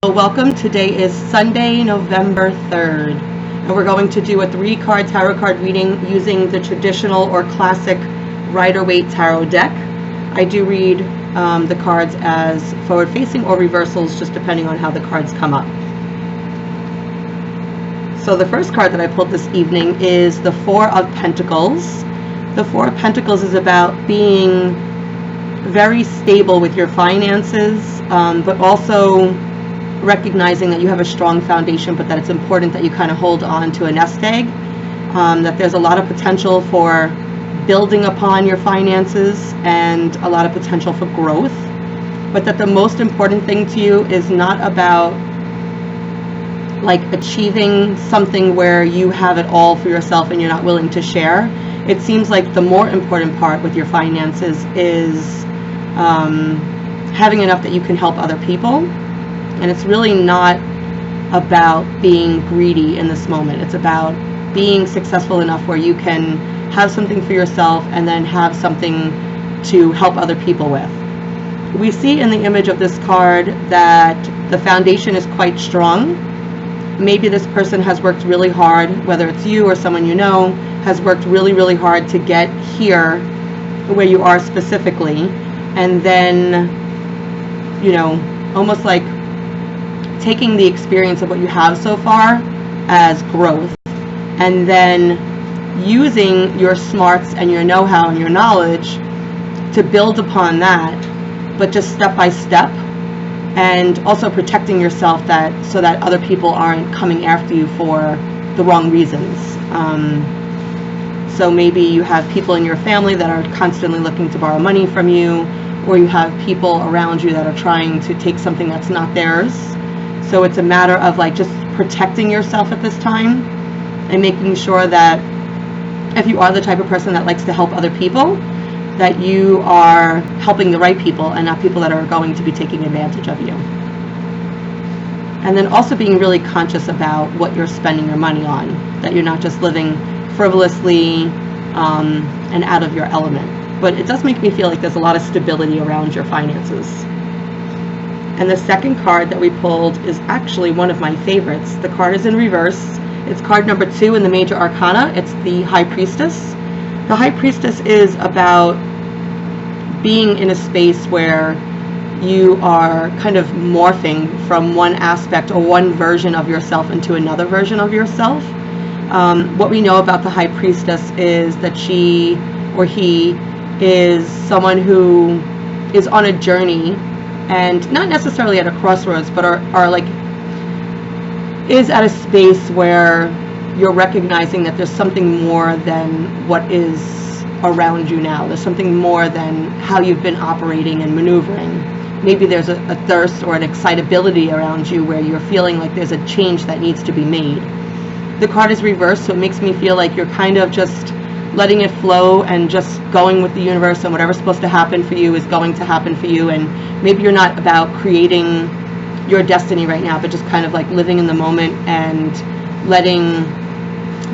Well, welcome. Today is Sunday, November 3rd, and we're going to do a 3-card tarot card reading using the traditional or classic Rider-Waite tarot deck. I do read the cards as forward-facing or reversals, just depending on how the cards come up. So the first card that I pulled this evening is the Four of Pentacles. The Four of Pentacles is about being very stable with your finances, but also recognizing that you have a strong foundation, but that it's important that you kind of hold on to a nest egg, that there's a lot of potential for building upon your finances and a lot of potential for growth, but that the most important thing to you is not about like achieving something where you have it all for yourself and you're not willing to share. It seems like the more important part with your finances is having enough that you can help other people. And it's really not about being greedy in this moment. It's about being successful enough where you can have something for yourself and then have something to help other people with. We see in the image of this card that the foundation is quite strong. Maybe this person has worked really hard, whether it's you or someone you know, has worked really, really hard to get here where you are specifically. And then, you know, almost like taking the experience of what you have so far as growth, and then using your smarts and your know-how and your knowledge to build upon that, but just step by step, and also protecting yourself so that other people aren't coming after you for the wrong reasons. So maybe you have people in your family that are constantly looking to borrow money from you, or you have people around you that are trying to take something that's not theirs. So it's a matter of like just protecting yourself at this time and making sure that if you are the type of person that likes to help other people, that you are helping the right people and not people that are going to be taking advantage of you. And then also being really conscious about what you're spending your money on, that you're not just living frivolously and out of your element. But it does make me feel like there's a lot of stability around your finances. And the second card that we pulled is actually one of my favorites. The card is in reverse. It's card number 2 in the Major Arcana. It's the High Priestess. The High Priestess is about being in a space where you are kind of morphing from one aspect or one version of yourself into another version of yourself. What we know about the High Priestess is that she or he is someone who is on a journey, and not necessarily at a crossroads, but is at a space where you're recognizing that there's something more than what is around you now. There's something more than how you've been operating and maneuvering. Maybe there's a thirst or an excitability around you where you're feeling like there's a change that needs to be made. The card is reversed, so it makes me feel like you're kind of just letting it flow and just going with the universe, and whatever's supposed to happen for you is going to happen for you. And maybe you're not about creating your destiny right now, but just kind of like living in the moment and letting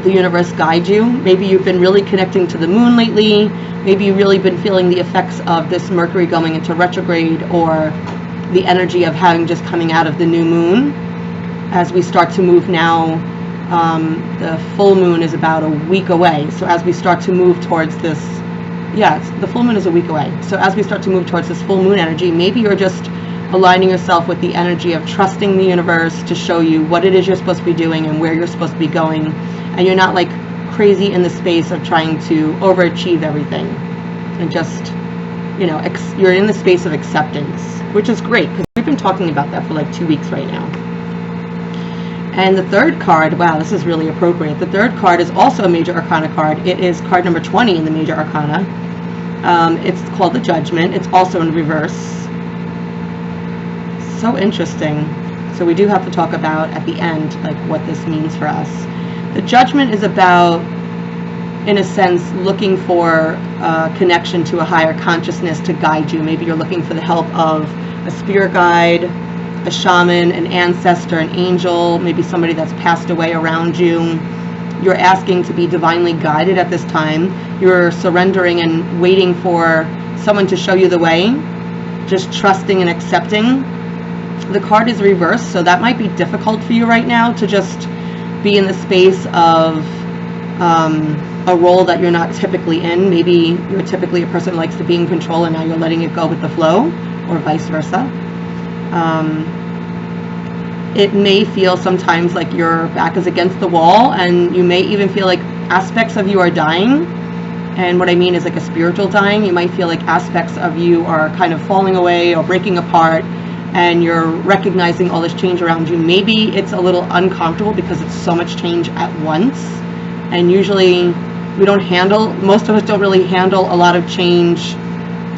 the universe guide you. Maybe you've been really connecting to the moon lately. Maybe you've really been feeling the effects of this Mercury going into retrograde, or the energy of having just coming out of the new moon as we start to move now. The full moon is about a week away. So as we start to move towards this, the full moon is a week away. So as we start to move towards this full moon energy, maybe you're just aligning yourself with the energy of trusting the universe to show you what it is you're supposed to be doing and where you're supposed to be going. And you're not like crazy in the space of trying to overachieve everything. And just, you know, you're in the space of acceptance, which is great because we've been talking about that for like 2 weeks right now. And the third card, wow, this is really appropriate. The third card is also a Major Arcana card. It is card number 20 in the Major Arcana. It's called the Judgment. It's also in reverse. So interesting. So we do have to talk about at the end, like what this means for us. The Judgment is about, in a sense, looking for a connection to a higher consciousness to guide you. Maybe you're looking for the help of a spirit guide, a shaman, an ancestor, an angel, maybe somebody that's passed away around you. You're asking to be divinely guided at this time. You're surrendering and waiting for someone to show you the way, just trusting and accepting The card is reversed, so that might be difficult for you right now to just be in the space of a role that you're not typically in. Maybe you're typically a person who likes to be in control and now you're letting it go with the flow, or vice versa. It may feel sometimes like your back is against the wall, and you may even feel like aspects of you are dying. And what I mean is like a spiritual dying. You might feel like aspects of you are kind of falling away or breaking apart, and you're recognizing all this change around you. Maybe it's a little uncomfortable because it's so much change at once. And usually most of us don't really handle a lot of change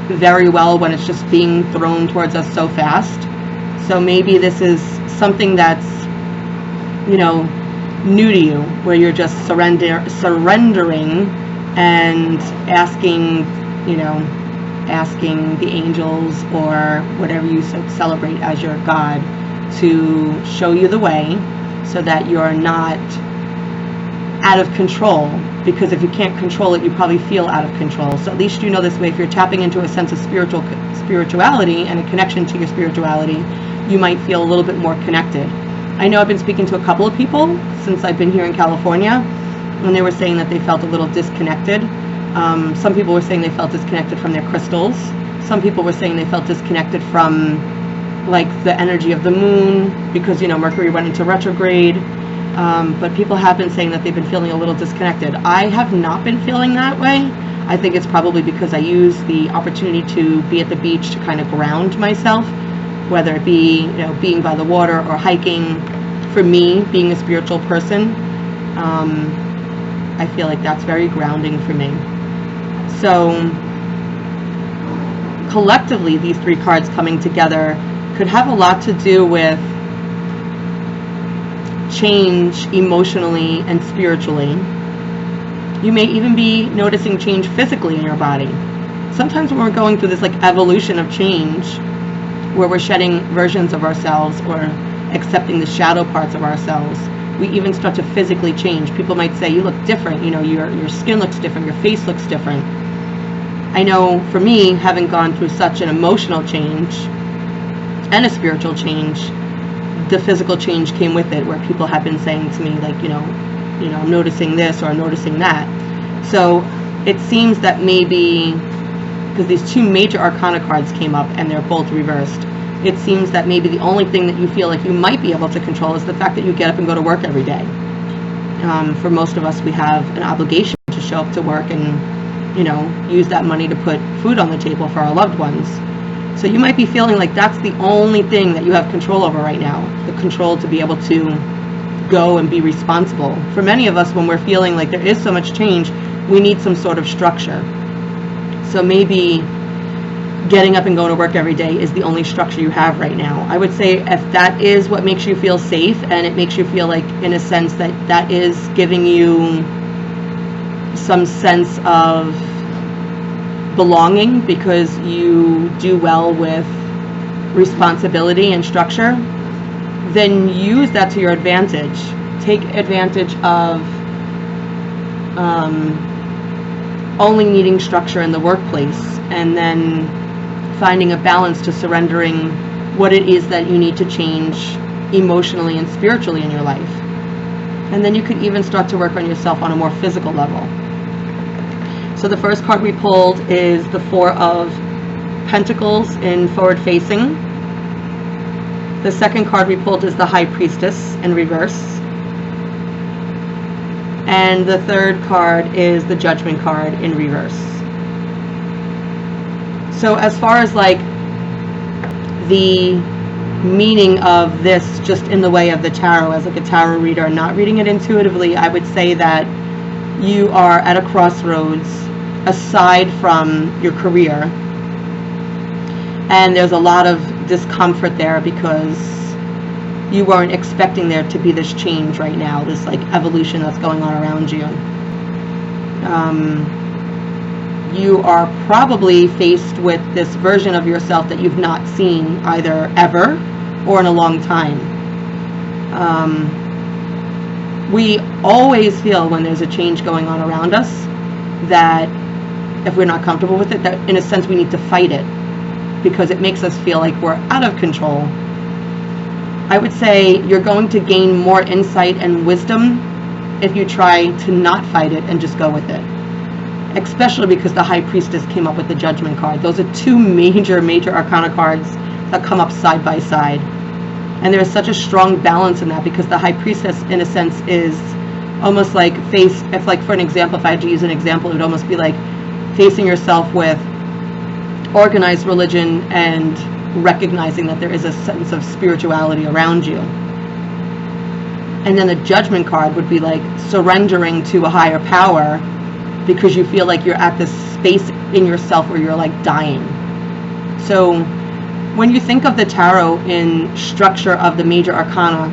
very well when it's just being thrown towards us so fast. So maybe this is something that's, new to you, where you're just surrendering and asking the angels or whatever you celebrate as your God to show you the way, so that you're not out of control. Because if you can't control it, you probably feel out of control. So at least you know this way. If you're tapping into a sense of spirituality and a connection to your spirituality, you might feel a little bit more connected. I know I've been speaking to a couple of people since I've been here in California, and they were saying that they felt a little disconnected. Some people were saying they felt disconnected from their crystals. Some people were saying they felt disconnected from like the energy of the moon, because Mercury went into retrograde. But people have been saying that they've been feeling a little disconnected. I have not been feeling that way. I think it's probably because I use the opportunity to be at the beach to kind of ground myself, whether it be being by the water or hiking. For me, being a spiritual person, I feel like that's very grounding for me. So collectively, these three cards coming together could have a lot to do with change emotionally and spiritually. You may even be noticing change physically in your body. Sometimes when we're going through this like evolution of change, where we're shedding versions of ourselves or accepting the shadow parts of ourselves, we even start to physically change. People might say, you look different, your skin looks different, your face looks different. I know for me, having gone through such an emotional change and a spiritual change, the physical change came with it, where people have been saying to me like, I'm noticing this or I'm noticing that. So it seems that maybe, because these two major arcana cards came up and they're both reversed, it seems that maybe the only thing that you feel like you might be able to control is the fact that you get up and go to work every day. For most of us, we have an obligation to show up to work and, use that money to put food on the table for our loved ones. So you might be feeling like that's the only thing that you have control over right now, the control to be able to go and be responsible. For many of us, when we're feeling like there is so much change, we need some sort of structure. So maybe getting up and going to work every day is the only structure you have right now. I would say if that is what makes you feel safe, and it makes you feel like, in a sense, that is giving you some sense of belonging because you do well with responsibility and structure, then use that to your advantage. Take advantage of only needing structure in the workplace, and then finding a balance to surrendering what it is that you need to change emotionally and spiritually in your life. And then you could even start to work on yourself on a more physical level. So the first card we pulled is the Four of Pentacles in forward facing. The second card we pulled is the High Priestess in reverse. And the third card is the Judgment card in reverse. So as far as like the meaning of this, just in the way of the tarot, as like a tarot reader, not reading it intuitively, I would say that you are at a crossroads aside from your career, and there's a lot of discomfort there because you weren't expecting there to be this change right now, this like evolution that's going on around you. You are probably faced with this version of yourself that you've not seen either ever or in a long time. We always feel when there's a change going on around us that if we're not comfortable with it, that in a sense we need to fight it because it makes us feel like we're out of control. I would say you're going to gain more insight and wisdom if you try to not fight it and just go with it. Especially because the High Priestess came up with the Judgment card. Those are two major arcana cards that come up side by side. And there's such a strong balance in that, because the High Priestess, in a sense, is almost like if like, for an example, if I had to use an example, it would almost be like facing yourself with organized religion and recognizing that there is a sense of spirituality around you. And then the Judgment card would be like surrendering to a higher power, because you feel like you're at this space in yourself where you're like dying. So when you think of the tarot in structure of the major arcana,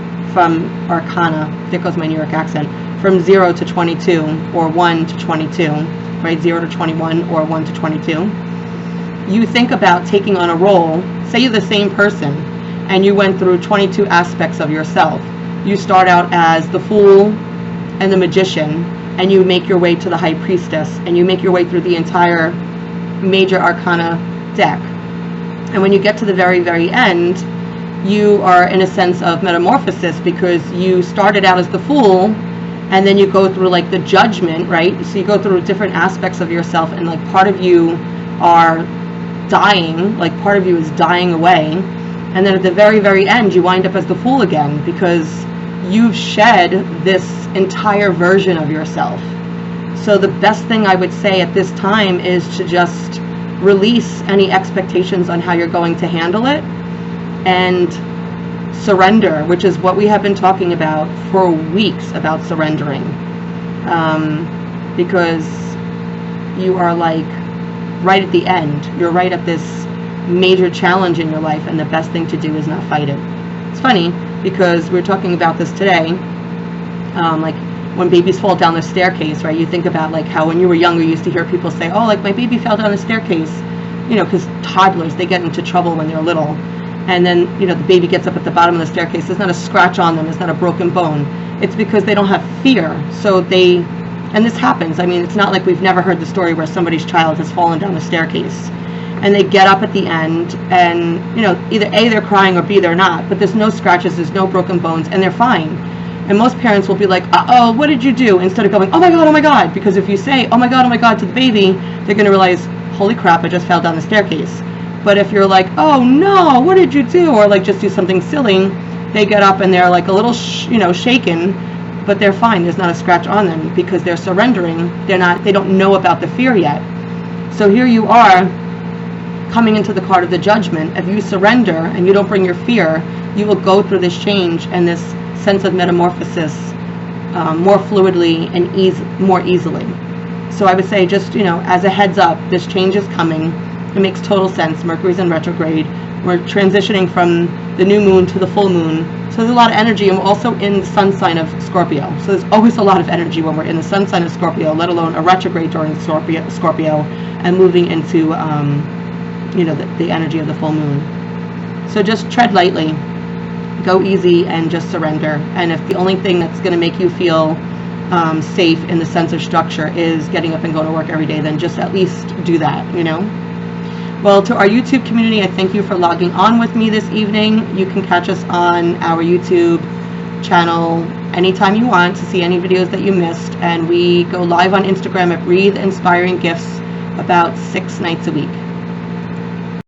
there goes my New York accent, from 0 to 22 or 1 to 22, right? 0 to 21 or 1 to 22. You think about taking on a role. Say you're the same person and you went through 22 aspects of yourself. You start out as the Fool and the Magician, and you make your way to the High Priestess, and you make your way through the entire major arcana deck. And when you get to the very end, you are in a sense of metamorphosis, because you started out as the Fool, and then you go through like the Judgment, right? So you go through different aspects of yourself, and like part of you are dying, like part of you is dying away. And then at the very end, you wind up as the Fool again, because you've shed this entire version of yourself. So the best thing I would say at this time is to just release any expectations on how you're going to handle it, and surrender, which is what we have been talking about for weeks, about surrendering, because you are like right at the end. You're right at this major challenge in your life, and the best thing to do is not fight it. It's funny, because we were talking about this today, like when babies fall down the staircase, right? You think about like how when you were younger, you used to hear people say, oh, like my baby fell down the staircase, you know, because toddlers, they get into trouble when they're little. And then, you know, the baby gets up at the bottom of the staircase. There's not a scratch on them. There's not a broken bone. It's because they don't have fear. So they, and this happens. I mean, it's not like we've never heard the story where somebody's child has fallen down the staircase. And they get up at the end, and, you know, either A, they're crying, or B, they're not. But there's no scratches, there's no broken bones, and they're fine. And most parents will be like, uh-oh, what did you do? Instead of going, oh my God. Because if you say, oh my God to the baby, they're going to realize, holy crap, I just fell down the staircase. But if you're like, oh no, what did you do? Or like just do something silly, they get up and they're like a little, shaken, but they're fine. There's not a scratch on them, because they're surrendering. They don't know about the fear yet. So here you are, coming into the card of the Judgment. If you surrender and you don't bring your fear, you will go through this change and this sense of metamorphosis more fluidly and more easily. So I would say, just, as a heads up, this change is coming. It makes total sense. Mercury's in retrograde. We're transitioning from the new moon to the full moon. So there's a lot of energy, and we're also in the sun sign of Scorpio. So there's always a lot of energy when we're in the sun sign of Scorpio, let alone a retrograde during Scorpio and moving into, the energy of the full moon. So just tread lightly, go easy, and just surrender. And if the only thing that's going to make you feel safe in the sense of structure is getting up and going to work every day, then just at least do that, Well, to our YouTube community, I thank you for logging on with me this evening. You can catch us on our YouTube channel anytime you want to see any videos that you missed. And we go live on Instagram at Breathe Inspiring Gifts about 6 nights a week.